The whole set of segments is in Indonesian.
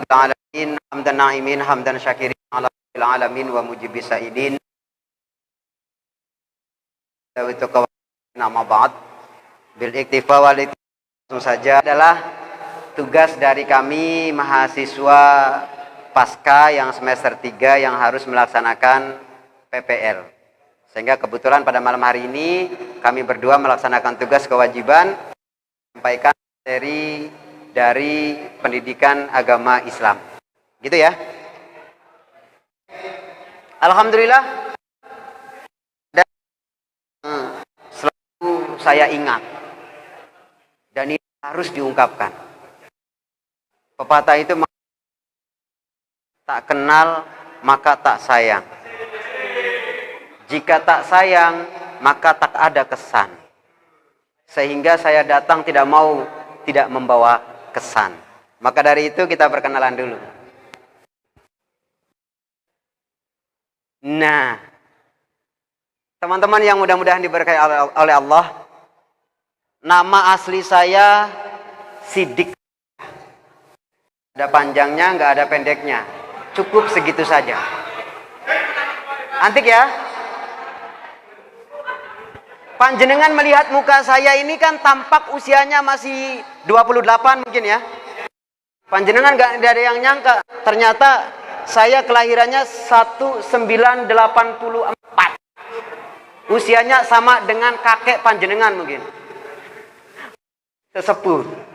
alamin hamdan na'imin hamdan syakirin ala alamin wa mujibis sa'idin wa nama ba'd bil iktifa wal langsung saja adalah tugas dari kami mahasiswa pasca yang semester 3 yang harus melaksanakan PPL. Sehingga kebetulan pada malam hari ini kami berdua melaksanakan tugas kewajiban menyampaikan materi dari pendidikan agama Islam. Gitu ya. Alhamdulillah. Dan selalu saya ingat dan ini harus diungkapkan. Pepatah itu tak kenal maka tak sayang. Jika tak sayang maka tak ada kesan. Sehingga saya datang tidak membawa kesan. Maka dari itu kita perkenalan dulu. Nah, teman-teman yang mudah-mudahan diberkahi oleh Allah, nama asli saya Sidik. Ada panjangnya, nggak ada pendeknya. Cukup segitu saja. Antik ya? Panjenengan melihat muka saya ini kan tampak usianya masih 28 mungkin ya. Panjenengan nggak ada yang nyangka. Ternyata saya kelahirannya 1984. Usianya sama dengan kakek panjenengan mungkin. Sesepuh.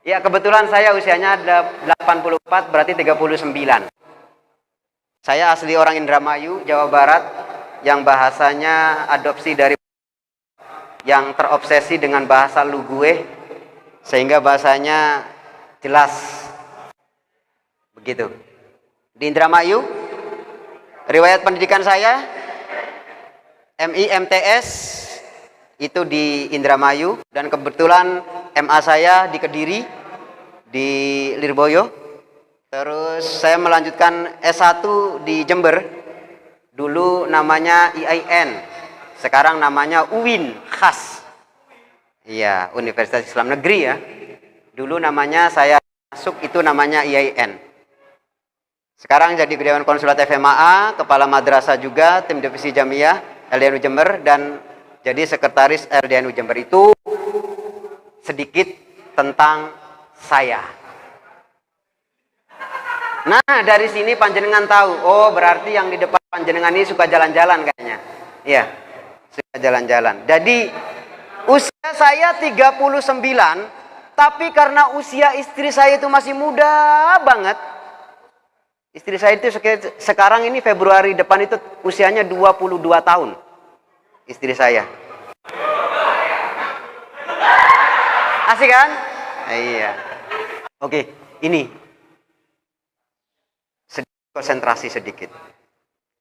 Ya kebetulan saya usianya 84 berarti 39. Saya asli orang Indramayu, Jawa Barat yang bahasanya adopsi dari yang terobsesi dengan bahasa Lugue sehingga bahasanya jelas. Begitu. Di Indramayu, riwayat pendidikan saya MI MTS itu di Indramayu dan kebetulan MA saya di Kediri di Lirboyo. Terus saya melanjutkan S1 di Jember. Dulu namanya IAIN. Sekarang namanya UIN khas. Iya, Universitas Islam Negeri ya. Dulu namanya saya masuk itu namanya IAIN. Sekarang jadi Dewan Konsulat FMAA, Kepala Madrasah juga, Tim Divisi Jamiah LDNU Jember dan jadi Sekretaris LDNU Jember. Itu sedikit tentang saya. Nah, dari sini panjenengan tahu, oh berarti yang di depan panjenengan ini suka jalan-jalan kayaknya. Iya. Suka jalan-jalan. Jadi usia saya 39, tapi karena usia istri saya itu masih muda banget. Istri saya itu sekarang ini Februari depan itu usianya 22 tahun. Istri saya. Asik kan? Iya. Oke, ini. Konsentrasi sedikit.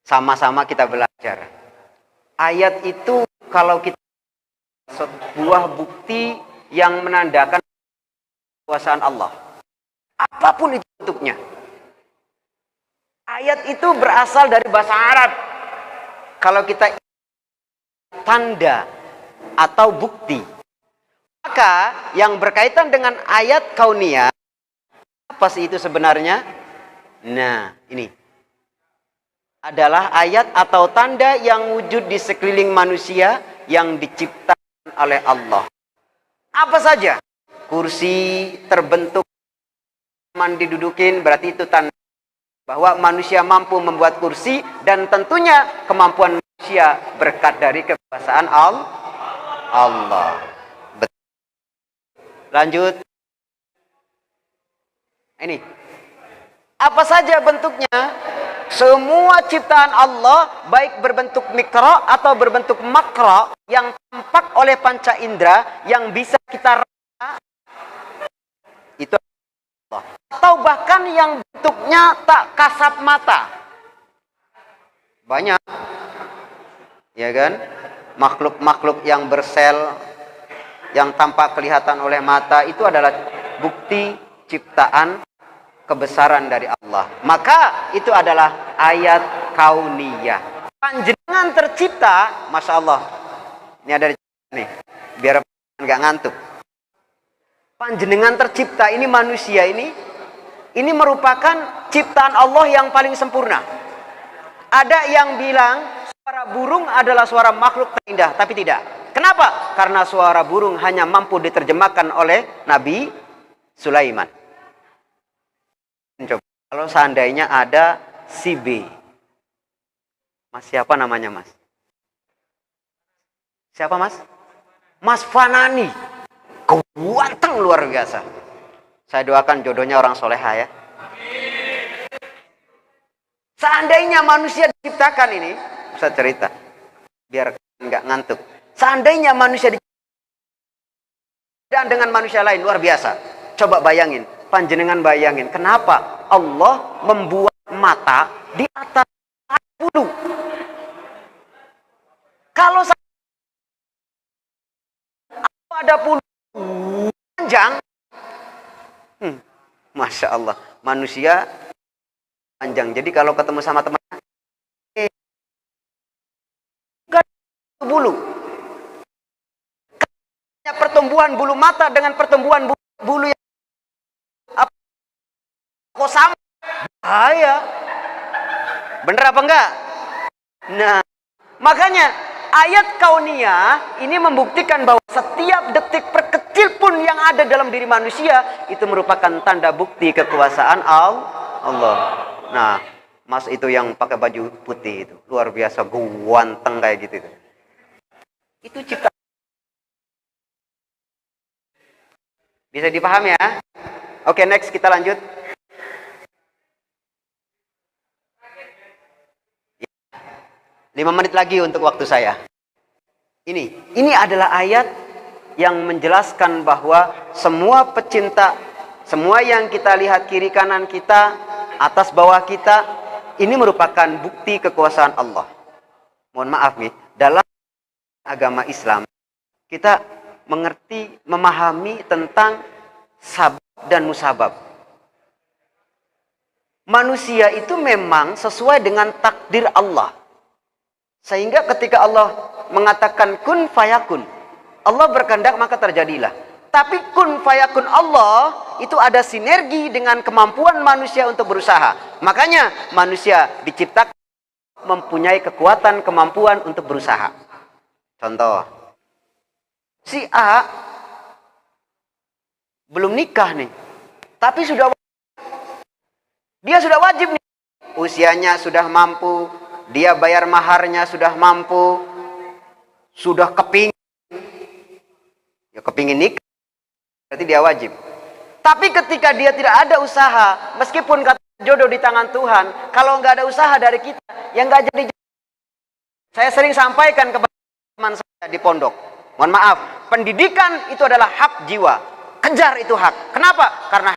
Sama-sama kita belajar. Ayat itu kalau kita sebuah bukti yang menandakan kekuasaan Allah. Apapun itu bentuknya. Ayat itu berasal dari bahasa Arab. Kalau kita tanda atau bukti. Maka yang berkaitan dengan ayat kauniyah, apa sih itu sebenarnya? Nah, ini adalah ayat atau tanda yang wujud di sekeliling manusia yang diciptakan oleh Allah. Apa saja? Kursi terbentuk, didudukin, berarti itu tanda bahwa manusia mampu membuat kursi dan tentunya kemampuan manusia berkat dari kekuasaan Allah. Lanjut. Ini. Apa saja bentuknya? Semua ciptaan Allah baik berbentuk mikro atau berbentuk makro yang tampak oleh panca indera yang bisa kita rasa itu Allah. Atau bahkan yang bentuknya tak kasat mata. Banyak. Ya kan? Makhluk-makhluk yang bersel yang tampak kelihatan oleh mata itu adalah bukti ciptaan kebesaran dari Allah. Maka itu adalah ayat kauniyah. Panjenengan tercipta, masya Allah. Ini ada nih, biar nggak ngantuk. Panjenengan tercipta ini manusia ini ini merupakan ciptaan Allah yang paling sempurna. Ada yang bilang suara burung adalah suara makhluk terindah, tapi tidak. Kenapa? Karena suara burung hanya mampu diterjemahkan oleh Nabi Sulaiman. Coba, kalau seandainya ada si B. Mas siapa namanya mas? Siapa mas? Mas Fanani. Ganteng luar biasa. Saya doakan jodohnya orang soleha ya. Seandainya manusia diciptakan ini, bisa cerita, biar nggak ngantuk. Seandainya manusia diciptakan dengan manusia lain, luar biasa. Coba bayangin, panjenengan bayangin, kenapa Allah membuat mata di atas bulu? Kalau ada bulu panjang, Masya Allah, manusia panjang. Jadi kalau ketemu sama teman, bulu. Pertumbuhan bulu mata dengan pertumbuhan bulu yang kok sama? Bahaya. Bener apa enggak? Nah, makanya ayat kauniyah ini membuktikan bahwa setiap detik perkecil pun yang ada dalam diri manusia itu merupakan tanda bukti kekuasaan Allah. Nah, mas itu yang pakai baju putih itu luar biasa ganteng kayak gitu itu. Itu ciptaan. Bisa dipahami ya? Oke, next kita lanjut. 5 menit lagi untuk waktu saya. Ini adalah ayat yang menjelaskan bahwa semua pecinta, semua yang kita lihat kiri kanan kita, atas bawah kita, ini merupakan bukti kekuasaan Allah. Mohon maaf nih, dalam agama Islam kita mengerti, memahami tentang sabab dan musabab. Manusia itu memang sesuai dengan takdir Allah. Sehingga ketika Allah mengatakan kun fayakun, Allah berkehendak maka terjadilah. Tapi kun fayakun Allah itu ada sinergi dengan kemampuan manusia untuk berusaha. Makanya manusia diciptakan mempunyai kekuatan, kemampuan untuk berusaha. Contoh, si A belum nikah nih, tapi dia sudah wajib nih. Usianya sudah mampu, dia bayar maharnya sudah mampu, sudah kepingin nikah, berarti dia wajib. Tapi ketika dia tidak ada usaha, meskipun kata jodoh di tangan Tuhan, kalau nggak ada usaha dari kita, yang nggak jadi. Saya sering sampaikan kepada teman saya di pondok, mohon maaf, pendidikan itu adalah hak jiwa. Kejar itu hak. Kenapa? Karena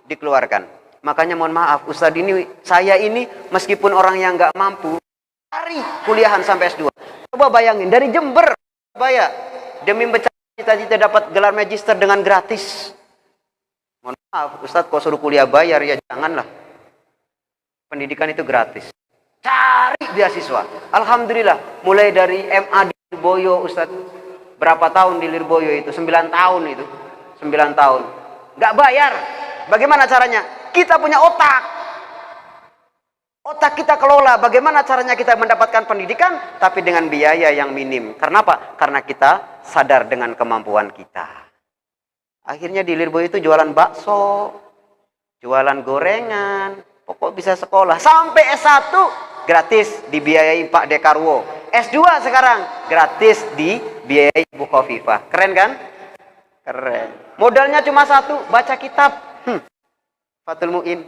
dikeluarkan. Makanya mohon maaf, Ustadz ini, saya ini meskipun orang yang nggak mampu, cari kuliahan sampai S2. Coba bayangin, dari Jember, Surabaya, demi mencapai cita-cita dapat gelar magister dengan gratis. Mohon maaf, Ustadz kok suruh kuliah bayar, ya janganlah. Pendidikan itu gratis. Cari beasiswa. Alhamdulillah, mulai dari MA di Lirboyo, Ustadz. Berapa tahun di Lirboyo itu? 9 tahun itu. 9 tahun. Nggak bayar. Bagaimana caranya? Kita punya otak. Otak kita kelola. Bagaimana caranya kita mendapatkan pendidikan? Tapi dengan biaya yang minim. Karena apa? Karena kita sadar dengan kemampuan kita. Akhirnya di Lirboyo itu jualan bakso, jualan gorengan. Pokok bisa sekolah. Sampai S1 gratis dibiayai Pak Dekarwo. S2 sekarang gratis dibiayai Bu Khofifah. Keren kan? Keren. Modalnya cuma satu, baca kitab. Fathul Mu'in.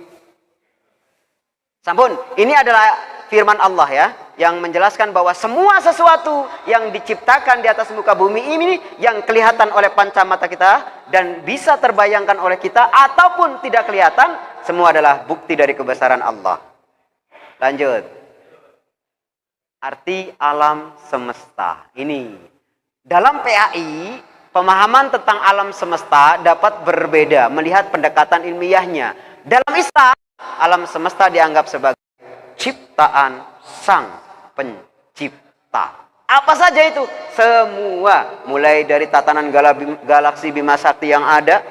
Sampun, ini adalah firman Allah ya, yang menjelaskan bahwa semua sesuatu yang diciptakan di atas muka bumi ini, yang kelihatan oleh panca mata kita dan bisa terbayangkan oleh kita ataupun tidak kelihatan, semua adalah bukti dari kebesaran Allah. Lanjut. Arti alam semesta. Ini dalam PAI, pemahaman tentang alam semesta dapat berbeda melihat pendekatan ilmiahnya. Dalam Islam, alam semesta dianggap sebagai ciptaan Sang Pencipta. Apa saja itu? Semua, mulai dari tatanan galaksi Bima Sakti yang ada,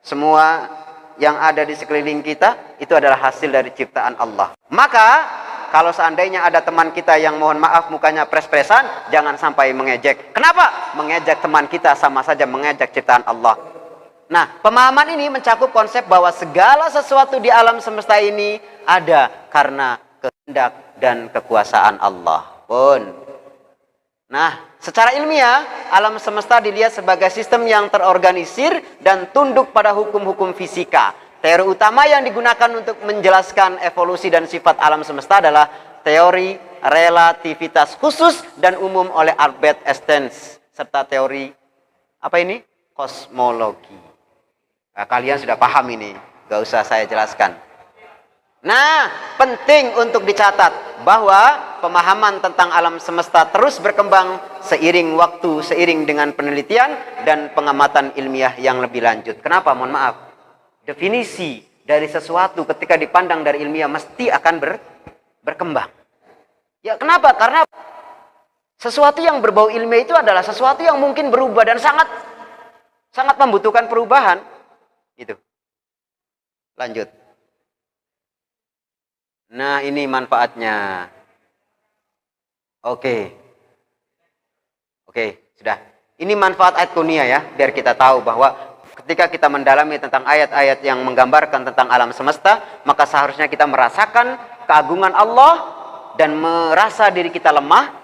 semua yang ada di sekeliling kita itu adalah hasil dari ciptaan Allah. Maka kalau seandainya ada teman kita yang mohon maaf mukanya pres-presan, jangan sampai mengejek. Kenapa? Mengejek teman kita sama saja mengejek ciptaan Allah. Nah, pemahaman ini mencakup konsep bahwa segala sesuatu di alam semesta ini ada karena kehendak dan kekuasaan Allah. Nah, secara ilmiah, alam semesta dilihat sebagai sistem yang terorganisir dan tunduk pada hukum-hukum fisika. Teori utama yang digunakan untuk menjelaskan evolusi dan sifat alam semesta adalah teori relativitas khusus dan umum oleh Albert Einstein, serta teori apa ini? Kosmologi. Nah, kalian sudah paham ini, gak usah saya jelaskan. Nah, penting untuk dicatat bahwa pemahaman tentang alam semesta terus berkembang seiring waktu, seiring dengan penelitian dan pengamatan ilmiah yang lebih lanjut. Kenapa? Mohon maaf. Definisi dari sesuatu ketika dipandang dari ilmiah mesti akan berkembang. Ya, kenapa? Karena sesuatu yang berbau ilmiah itu adalah sesuatu yang mungkin berubah dan sangat membutuhkan perubahan. Itu. Lanjut. Nah, ini manfaatnya. Oke, sudah. Ini manfaat ayat kaunia ya, biar kita tahu bahwa ketika kita mendalami tentang ayat-ayat yang menggambarkan tentang alam semesta, maka seharusnya kita merasakan keagungan Allah dan merasa diri kita lemah,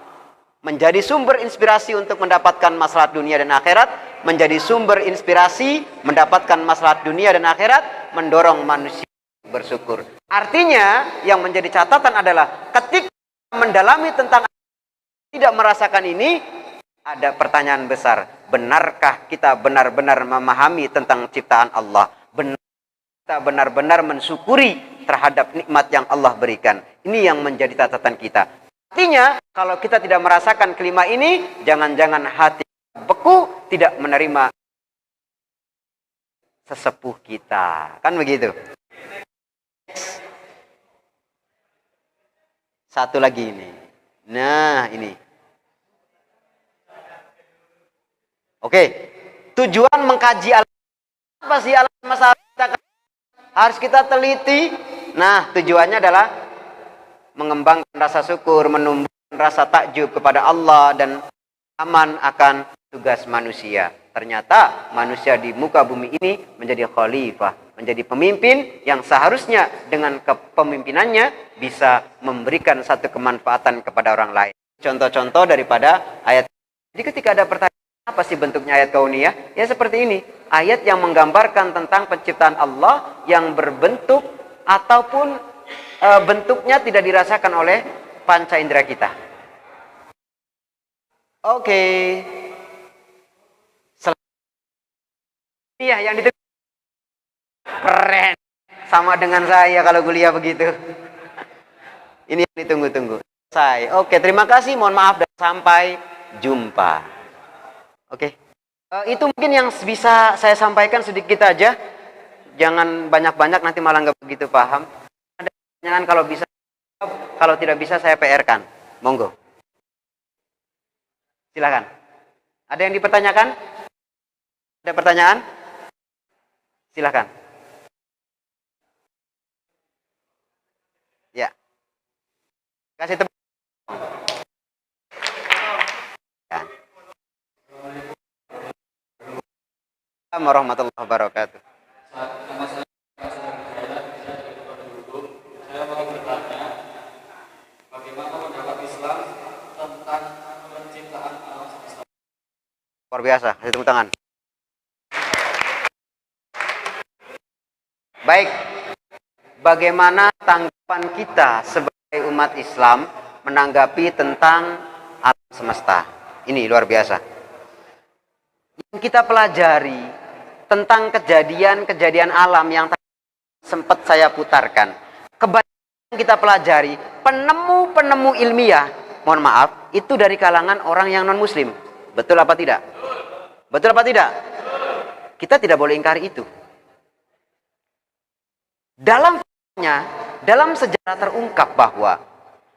menjadi sumber inspirasi untuk mendapatkan maslahat dunia dan akhirat, menjadi sumber inspirasi mendapatkan maslahat dunia dan akhirat, mendorong manusia bersyukur. Artinya yang menjadi catatan adalah ketika mendalami tentang tidak merasakan ini, ada pertanyaan besar. Benarkah kita benar-benar memahami tentang ciptaan Allah? Kita benar-benar mensyukuri terhadap nikmat yang Allah berikan? Ini yang menjadi catatan kita. Artinya kalau kita tidak merasakan kelima ini, jangan-jangan hati beku, tidak menerima sesepuh kita. Kan begitu? Satu lagi ini. Nah, ini. Oke. Tujuan mengkaji alam apa sih alam semesta kita harus kita teliti. Nah, tujuannya adalah mengembangkan rasa syukur, menumbuhkan rasa takjub kepada Allah dan aman akan tugas manusia. Ternyata manusia di muka bumi ini menjadi khalifah, menjadi pemimpin yang seharusnya dengan kepemimpinannya bisa memberikan satu kemanfaatan kepada orang lain. Contoh-contoh daripada ayat. Jadi ketika ada pertanyaan, apa sih bentuknya ayat kauniyah? Ya seperti ini. Ayat yang menggambarkan tentang penciptaan Allah yang berbentuk ataupun bentuknya tidak dirasakan oleh panca indera kita. Oke. Iya, yang ditunggu. Keren. Sama dengan saya kalau kuliah begitu. Ini yang ditunggu-tunggu. Selesai. Oke, terima kasih. Mohon maaf dan sampai jumpa. Oke. Itu mungkin yang bisa saya sampaikan sedikit aja. Jangan banyak-banyak, nanti malah nggak begitu paham. Ada pertanyaan kalau bisa. Kalau tidak bisa saya PR-kan. Monggo. Silakan. Ada yang dipertanyakan? Ada pertanyaan? Silakan. Ya. Kasih tepuk. Ya. Assalamualaikum warahmatullahi wabarakatuh. Saya mau bertanya, bagaimana pendapat Islam tentang penciptaan alam semesta? Luar biasa, kasih tepuk tangan. Baik, bagaimana tanggapan kita sebagai umat Islam menanggapi tentang alam semesta? Ini luar biasa. Yang kita pelajari tentang kejadian-kejadian alam yang sempat saya putarkan. Kebanyakan kita pelajari penemu-penemu ilmiah, mohon maaf, itu dari kalangan orang yang non-muslim. Betul apa tidak? Betul apa tidak? Kita tidak boleh ingkari itu. Dalam sejarah terungkap bahwa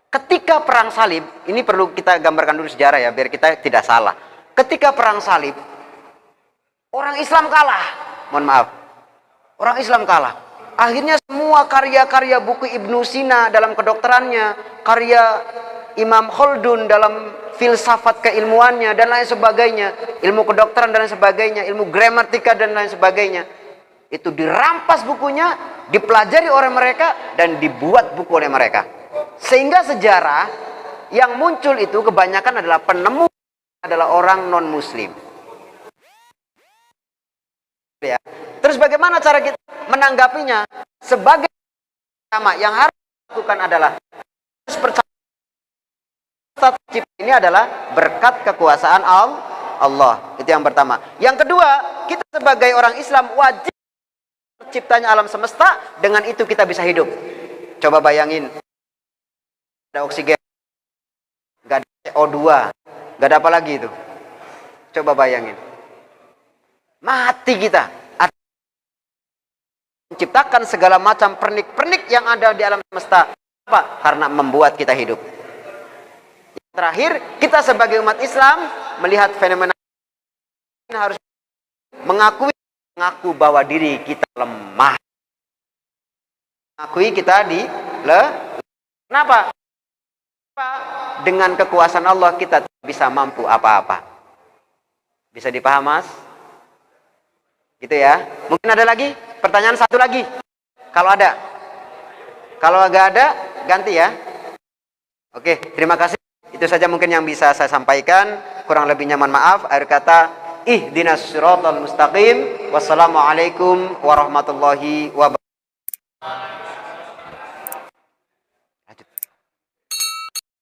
ketika perang salib, ini perlu kita gambarkan dulu sejarah ya, biar kita tidak salah. Ketika perang salib, orang Islam kalah. Mohon maaf. Orang Islam kalah. Akhirnya semua karya-karya buku Ibnu Sina dalam kedokterannya, karya Imam Khaldun dalam filsafat keilmuannya dan lain sebagainya, ilmu kedokteran dan lain sebagainya, ilmu gramatika dan lain sebagainya, itu dirampas bukunya, dipelajari oleh mereka dan dibuat buku oleh mereka. Sehingga sejarah yang muncul itu kebanyakan adalah penemu adalah orang non muslim. Ya. Terus bagaimana cara kita menanggapinya? Sebagai sama yang harus dilakukan adalah harus percaya ini adalah berkat kekuasaan Allah. Itu yang pertama. Yang kedua, kita sebagai orang Islam wajib terciptanya alam semesta, dengan itu kita bisa hidup. Coba bayangin, ada oksigen, gak ada CO2, gak ada apa lagi itu. Coba bayangin, mati kita. Menciptakan segala macam pernik-pernik yang ada di alam semesta. Apa? Karena membuat kita hidup. Yang terakhir, kita sebagai umat Islam melihat fenomena ini harus mengaku bahwa diri kita lemah. Mengakui kita kenapa? Dengan kekuasaan Allah kita tidak bisa mampu apa-apa. Bisa dipaham, Mas? Gitu ya. Mungkin ada lagi? Pertanyaan satu lagi. Kalau ada. Kalau nggak ada, ganti ya. Oke, terima kasih. Itu saja mungkin yang bisa saya sampaikan. Kurang lebihnya mohon maaf. Akhir kata, ihdinas siratal mustaqim. Wassalamualaikum warahmatullahi wabarakatuh.